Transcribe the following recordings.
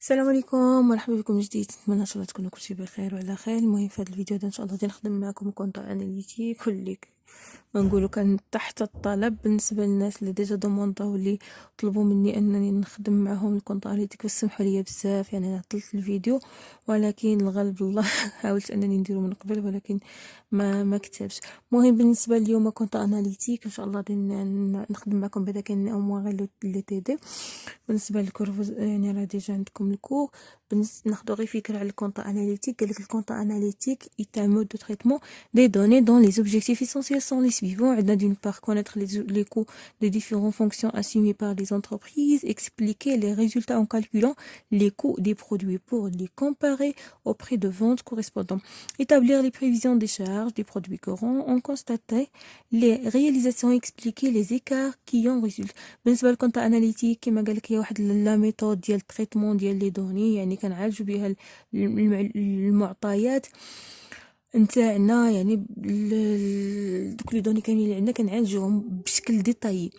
السلام عليكم، مرحبا بكم من جديد. نتمنى ان شاء الله تكونوا كلشي بخير وعلى خير. المهم في هذا الفيديو هذا ان شاء الله غادي نخدم معكم كونت اناليتيك واللي ما نقولوا كان تحت الطلب بالنسبه للناس اللي ديجا دومونداو اللي طلبوا مني انني نخدم معهم الكونت اناليتيك. بس سمحوا لي بزاف، يعني انا عطلت الفيديو ولكن الغالب الله حاولت انني نديرو من قبل ولكن ما كتبش. المهم بالنسبه اليوم كونت اناليتيك ان شاء الله غادي نخدم معكم بعدا كاين او موان غير لي تي دي. بالنسبه للكورفوز يعني راه ديجا عندكم الكور. ناخذ غير فكره على الكونت اناليتيك. قالك الكونت اناليتيك est un mode de traitement des données dont les objectifs essentiels sont les suivants. عندنا d'une part connaître les coûts des différentes fonctions assumées par les entreprises, expliquer les résultats en calculant les coûts des produits pour les comparer au prix de vente correspondant, établir les prévisions des charges des produits courants, en constater les réalisations, expliquer les écarts qui en résultent. بالنسبه للكونتا اناليتيك كما قال لك هي واحد لا ميثود ديال التريتمون ديال لي دوني، يعني كنعالجوا بها المعطيات نتاعنا. يعني دوك لي دوني كاملين اللي عندنا كنعالجوهم بشكل ديتايي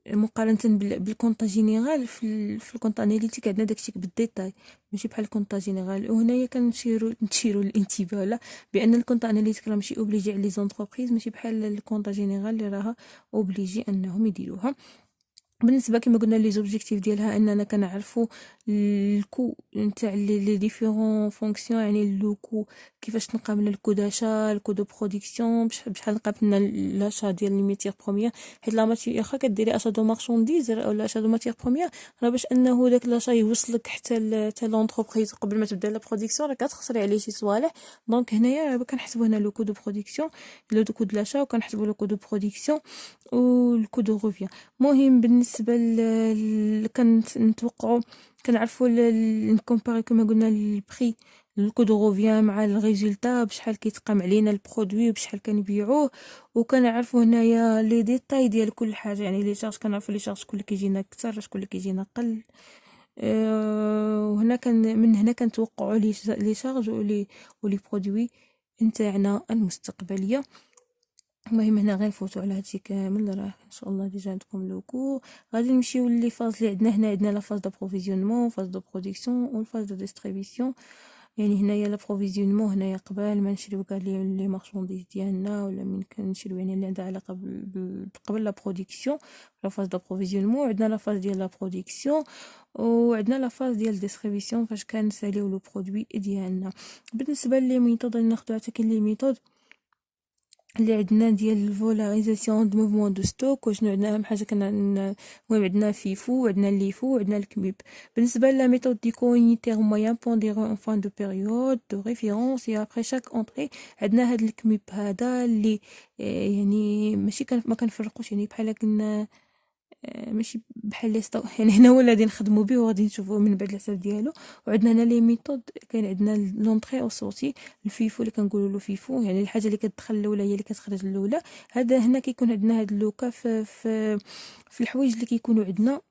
مقارنه بالكونطا جينيرال. في الكونطا اناليتيك عندنا داكشي بالديتاي ماشي بحال الكونطا جينيرال. وهنايا نشيروا الانتباه لا بان الكونطا اناليتيك راه ماشي اوبليجي على لي زونتربريز، ماشي بحال الكونطا جينيرال اللي راها اوبليجي انهم يديروها. بالنسبه كما قلنا لي زوبجيكتيف ديالها اننا كنعرفوا الكو نتاع لي ديفيرون فونكسيون، يعني لو كو كيفاش تلقى من الكو داشا، الكو دو برودكسيون، بشحال لقى لنا لاشا ديال لي ميتير بروميير. حيت لا ماتير واخا كديري اشا دو مارشونديز ولا اشا دو ماتير بروميير، راه باش انه داك لاشا يوصلك حتى لونتربريز قبل ما تبدا لا برودكسيون راه كتخسري عليه شي صوالح. دونك هنايا كنحسبوا هنا لو كو دو برودكسيون، لو كو دو لاشا، وكنحسبوا لو كو دو برودكسيون والكو دو روفيان. مهم بالنسبه كنتوقعوا كنعرفوا نكومباري كما قلنا البري الكو دو روفيان مع الريزولتا، بشحال كيتقام علينا البرودوي وبشحال كنبيعوه. وكنعرفوا هنايا لي ديتاي ديال كل حاجه، يعني لي شارج كنعرفوا لي شارج شكون اللي كيجينا اكثر شكون اللي كيجينا قل. وهنا من هنا كنتوقعوا لي شارج ولي برودوي نتاعنا المستقبليه. المهم هنا غير نفوتو على هادشي كامل، راه ان شاء الله ديجا عندكم لوكو. غادي نمشيو لي فاز اللي عندنا. هنا عندنا لا فاز دابروفيزيونمون، فاز دو برودكسيون والفاز دو ديستريبيسيون. يعني هنايا لابروفيزيونمون هنايا قبل ما نشريو كاع لي مارشونديز ديالنا ولا من كنشريو يعني اللي عندها علاقه قبل لا برودكسيون. لا فاز دابروفيزيونمون عندنا لا فاز ديال لا برودكسيون، وعندنا لا فاز ديال ديستريبيسيون فاش كنساليو لو برودوي ديالنا. بالنسبه لي ميثود اللي ناخذو حتى كاين لي ميثود اللي عندنا ديال الفولاريزاسيون دو موفمون دو ستوك. وشنو عندنا اهم حاجه المهم عندنا فيفو وعندنا ليفو وعندنا الكميب. بالنسبه لا ميثود دي كونيتير موين بونديرو ان فان دو بيريود دو ريفيرونس اي ابري شاك اونطري عندنا هاد الكميب هذا اللي يعني ماشي ما كنفرقوش، يعني بحال كنا ماشي بحال لي ستو يعني هنا هو اللي غادي نخدموا به وغادي نشوفوه من بعد الحساب ديالو. وعندنا هنا لي ميثود كاين عندنا لونطري او سورتي. الفيفو اللي كنقولوا له فيفو يعني الحاجه اللي كتدخل الاولى هي اللي كتخرج الاولى. هذا هنا كيكون عندنا هاد اللوكا في الحوايج اللي كيكونوا عندنا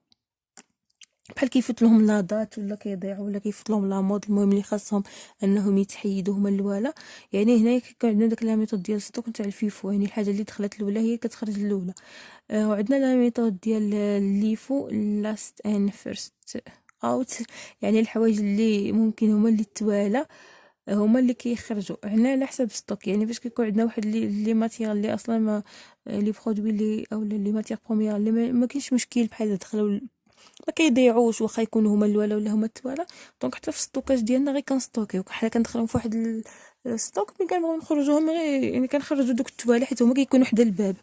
بحال كيفوت لهم لا دات ولا كيضيعوا ولا كيفوت لهم لا مود. المهم اللي خاصهم انهم يتحيدوا هما الاولى. يعني هنا كيكون عندنا داك لا ميثود ديال ستوك نتاع الفيفو، يعني الحاجه اللي دخلت الاولى هي كتخرج الاولى. وعندنا لا ميثود ديال ليفو لاست ان فيرست اوت، يعني الحوايج اللي ممكن هما اللي توالى هما اللي كيخرجوا هنا على حسب ستوك. يعني فاش كيكون عندنا واحد لي ماتير اللي اصلا ما لي برودوي اللي او لي ماتير بروميير اللي ما كاينش مشكل بحال دخلوا ما كيضيعوش واخا يكونوا هما الاولى ولا هما التوالا. دونك حتى في الستوكاج ديالنا غير كنستوكيو حنا كندخلهم في واحد الستوك ملي كنبغيو نخرجوهم غير يعني كنخرجوا دوك التوالي حيت هما كيكونوا حدا الباب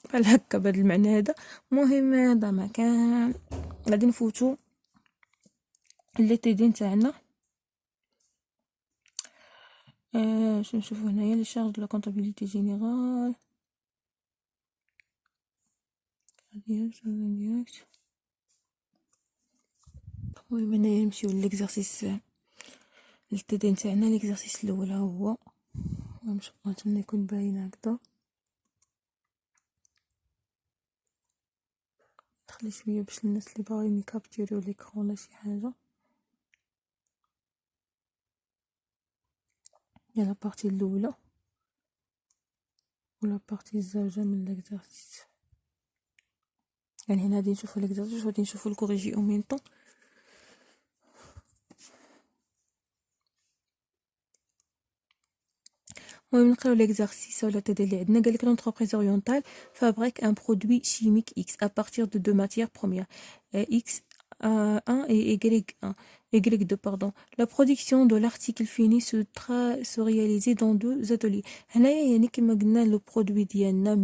بحال هكا بهذا المعنى هذا. المهم هذا ما كان غادي نفوتو لي تيدي نتاعنا. شنو نشوفو هنايا لي شارج دو لا كونطابيليتي جينيرال ديريكت. المهم هنايا نمشيو ليكزارسيس التيدي نتاعنا. ليكزارسيس الاول ها هو ان شاء الله نتمنى يكون باين هكذا. نخلي شويه باش الناس اللي باغيين يكابتوريو ليكرون ولا شي حاجه. هي لا بارتي الاولى ولا بارتي الزوجه من ليكزارسيس. يعني هنا غادي نشوفو ليكزارسيس وغادي نشوفو الكوريجي او ميم طون. المهم نقراو ليكزارسيس ولا تدير اللي عندنا. قالك لونتربريز اورينتال فابريك ان برودوي شيميك اكس à partir de deux matières premières x 1 et y1 y2 pardon. La production de l'article fini se réaliser dans deux ateliers. هنايا يعني كما قلنا لو برودوي ديالنا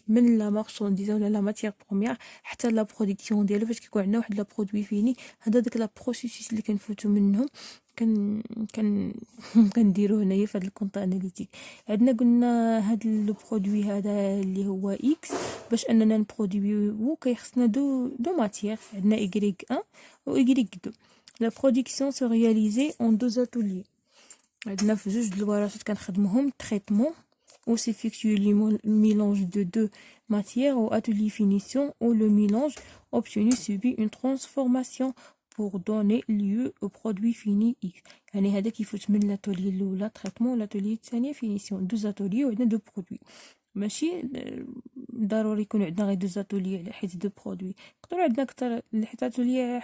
من لا مارشانديز ولا لا ماتيير بروميير حتى لا برودكسيون ديالو فاش كيكون عندنا واحد لا برودوي فيني، هذا داك لا بروسيسوس اللي كنفوتو منهم كان كنديرو هنايا في هذا الكونط اناليتيك. عندنا قلنا هذا لو برودوي هذا اللي هو اكس، باش اننا نبرودويو كيخصنا دو ماتيير، عندنا y1 و y2. لا برودكسيون سو رياليزي اون دو اتوليي، عندنا في جوج د الورشات كنخدموهم تريتمون ou s'effectue le mélange de deux matières au atelier finition où le mélange obtenu subit une transformation pour donner lieu au produit fini X. يعني هذا كيفوت من l'atelier الاولى تريتمون l'atelier الثانيه فينيسيون، دو ateliers وعندنا دو برودوي. ماشي ضروري يكون عندنا غير دو ateliers على حيت دو برودوي، يقدروا عندنا اكثر حيت atelier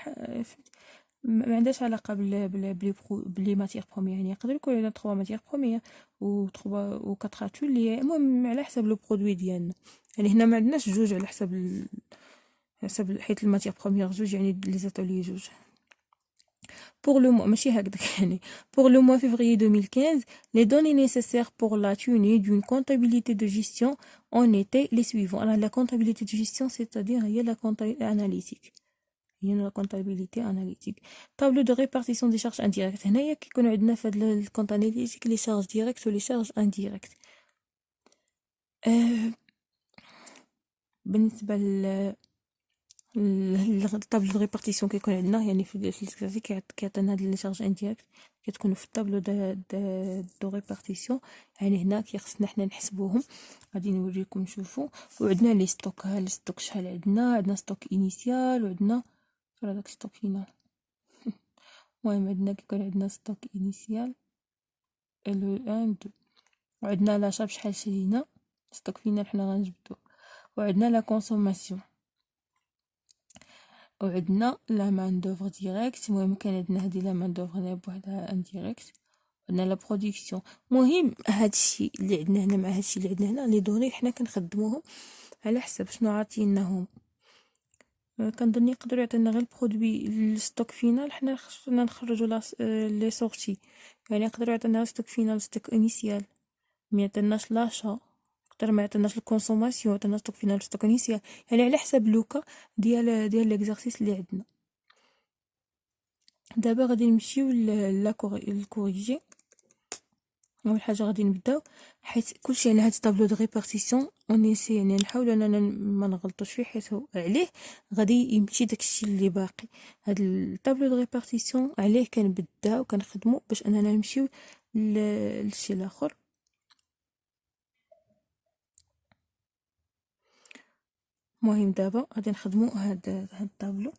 ما عندهاش علاقه بلي ماتيير بروميير، يعني يقدر يكون عندنا 3 ماتيير بروميير و 3 و 4 اتولي، المهم على حسب لو برودوي ديالنا. يعني هنا ما عندناش جوج على حسب حيت الماتيير بروميير جوج يعني لي زاتولي جوج. Pour le mois, ماشي هكذاك يعني. Pour le mois février 2015, les données nécessaires pour la tenue d'une comptabilité de gestion en étaient les suivants. Alors la comptabilité de gestion, c'est-à-dire il y a la comptabilité analytique. هي لا كونطابيليتي اناليتيك. طابلو دو ريبارتيسيون دي شارج انديريكت، هنايا كيكون عندنا في هاد الكونط اناليتيك لي شارج ديريكت و لي شارج انديريكت. بالنسبه للطابلو دو ريبارتيسيون كيكون عندنا يعني في الاكزرسيس كيعطينا هاد لي شارج انديريكت كتكون في الطابلو دو ريبارتيسيون. يعني هنا كيخصنا حنا نحسبوهم، غادي نوريكم نشوفوا. وعندنا لي ستوك، ها الستوك شحال عندنا ستوك انيسيال وعندنا هذاك ستوك فينال. المهم عندنا كيكون عندنا ستوك انيسيال لو 1 2، وعندنا لاشا بشحال شرينا، ستوك فينال حنا غنجبدو، وعندنا لا كونسوماسيون، وعندنا لا مان دوفر ديريكت. المهم كان عندنا هذه لا مان دوفر هنا بوحدها انديريكت، عندنا لا برودكسيون. المهم هادشي اللي عندنا هنا مع هادشي اللي عندنا هنا لي دوني حنا كنخدموهم على حسب شنو عاطيناهم. كنظن يقدروا يعطينا غير البرودوي الستوك فينال، حنا خصنا نخرجوا لي سورتي. يعني يقدروا يعطينا ستوك فينال ستوك انيسيال، ما يعطيناش لاشا، يقدر ما يعطيناش الكونسوماسيون، يعطينا ستوك فينال ستوك انيسيال، يعني على حسب لوكا ديال ليكزارسيس اللي عندنا. دابا غادي نمشيو للكوريجي. اول حاجه غادي نبداو حيت كلشي على هاد الطابلو دو ريبارتيسيون ونيسي، يعني نحاول اننا ما نغلطوش فيه حيت عليه غادي يمشي داكشي اللي باقي. هاد الطابلو دو ريبارتيسيون عليه كنبداو كنخدمو باش اننا نمشيو للشي الاخر. المهم دابا غادي نخدمو هاد الطابلو.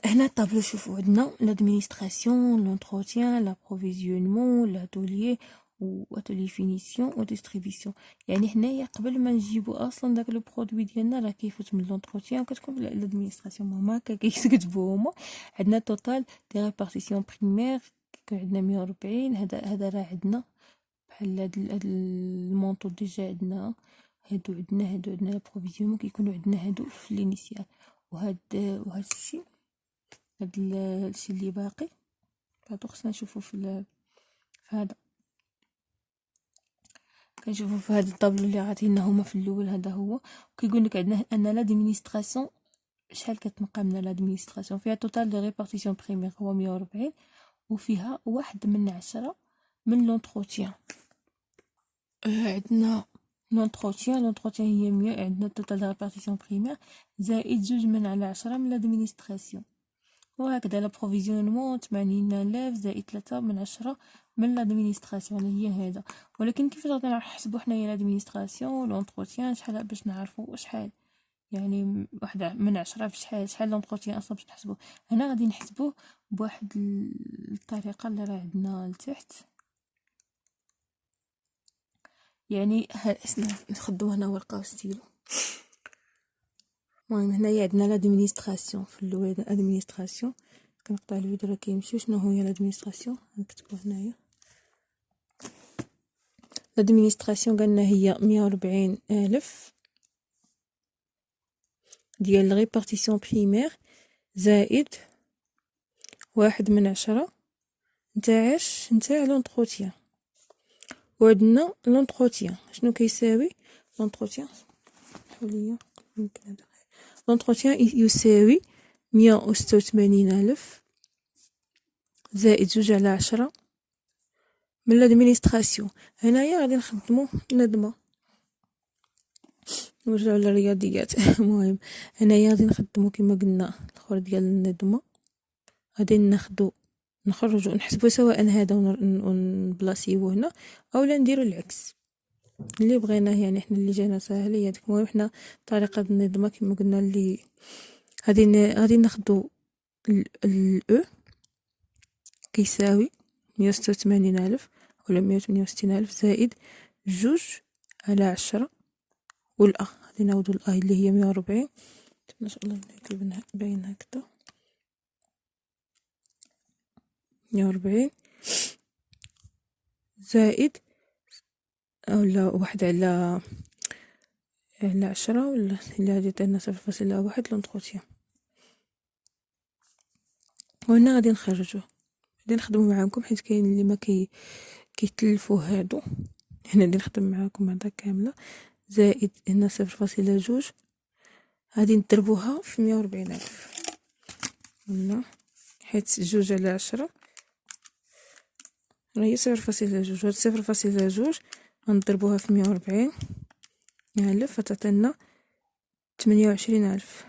هنا الطابلو شوفوا عندنا l'administration, l'entretien, l'approvisionnement, l'atelier واتولي فينيسيون و ديستريبيسيون. يعني هنايا قبل ما نجيبو اصلا داك لو برودوي ديالنا راه كيفوت من لونتروتيان وكتكون لادمينستراسيون. هما كيكتبوا هما عندنا توتال دي ريبارتيسيون بريمير كيكون عندنا 140. هذا راه عندنا بحال هاد المونطو ديجا عندنا، هادو عندنا البروفيزيون كيكونوا عندنا هادو في الانيسيال. وهاد الشيء هاد الشيء اللي باقي هادو خصنا نشوفو في هذا، كنشوفو في هاد الطابلو اللي عاطينا هما في الاول. هذا هو كيقول لك عندنا ان لادمينستراسيون شحال كتنقى من لادمينستراسيون فيها توتال دو ريبارتيسيون بريمير هو 140 وفيها 1/10 من لونتروتيان. عندنا لونتروتيان هي 100، عندنا توتال دو ريبارتيسيون بريمير زائد 2/10 من لادمينستراسيون. وهكذا لابروفيزيونمون 80,000 زائد 3/10 من لادمينستراسيون اللي هي هذا. ولكن كيفاش غادي نحسبو حنايا لادمينستراسيون لونتروتيان شحال باش نعرفو شحال، يعني 1/10 شحال لونتروتيان اصلا باش نحسبوه. هنا غادي نحسبوه بواحد الطريقه اللي راه عندنا لتحت. يعني نخدمو هنا ورقه وستيلو. المهم هنايا عندنا لادمينستراسيون في الاول، ادمينستراسيون كنقطع الفيديو راه كيمشي. شنو هي لادمينستراسيون؟ نكتبو هنايا لادمينستراسيون قالنا هي 140,000 ديال الغيبارتيسيون بريمير زائد 1/10 نتاع لونتروتيان. وعندنا لونتروتيان شنو كيساوي لونتروتيان حوليا يمكن هذا لونتروتيان يساوي 186,000 زائد 2/10 من لادمينستراسيون. هنايا غادي نخدمو الندمه، نرجعو للرياضيات. المهم هنايا غادي نخدمو كما قلنا الاخر ديال الندمه، غادي نخرجو نحسبو سواء هذا ونبلاصيوه هنا اولا نديرو العكس اللي بغيناه، يعني حنا اللي جانا ساهل هي ديك. المهم حنا طريقه الندمه كما قلنا اللي غادي ناخدو الاو كيساوي 186,000 ولا 168,000 زائد 2/10 والأ غادي نعاودو الأ اللي هي 140 ما شاء الله باين هكذا 140 زائد ولا 1/10 ولا اللي غادي يعطينا 0.1 لونتروتيان. وهنا غادي نخرجوه، غادي نخدمو معاكم حيت كاين اللي ما كيتلفوا هادو. هنا غادي نخدم معاكم هذا كامله زائد هنا 0.2 غادي نضربوها في 140,000 ولا حيت 2/10 راهي 0.2 هاد 0.2 غنضربوها في 140,000 فتعطينا 28,000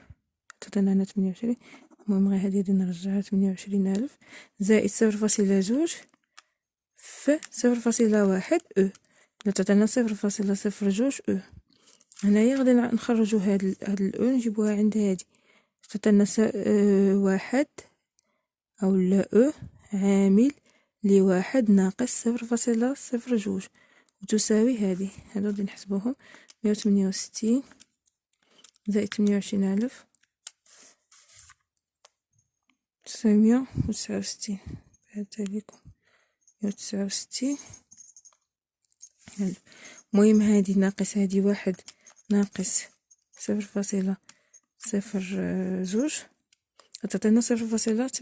تعطينا هنا 28. المهم غير هادي غادي نرجعها 28,000 زائد 0.2 في 0.1 او اللي تعطينا 0.02 او. هنايا غادي نخرجو هاد الاو نجيبوها عند هادي تعطينا 1 او لا او عامل ل1 ناقص 0.02 وتساوي هادي. هادو غادي نحسبوهم 168 زائد 28,000 تساوي 169. بعدها لكم 169. المهم هادي ناقص هادي 1 ناقص 0.02 غتعطينا 0.8.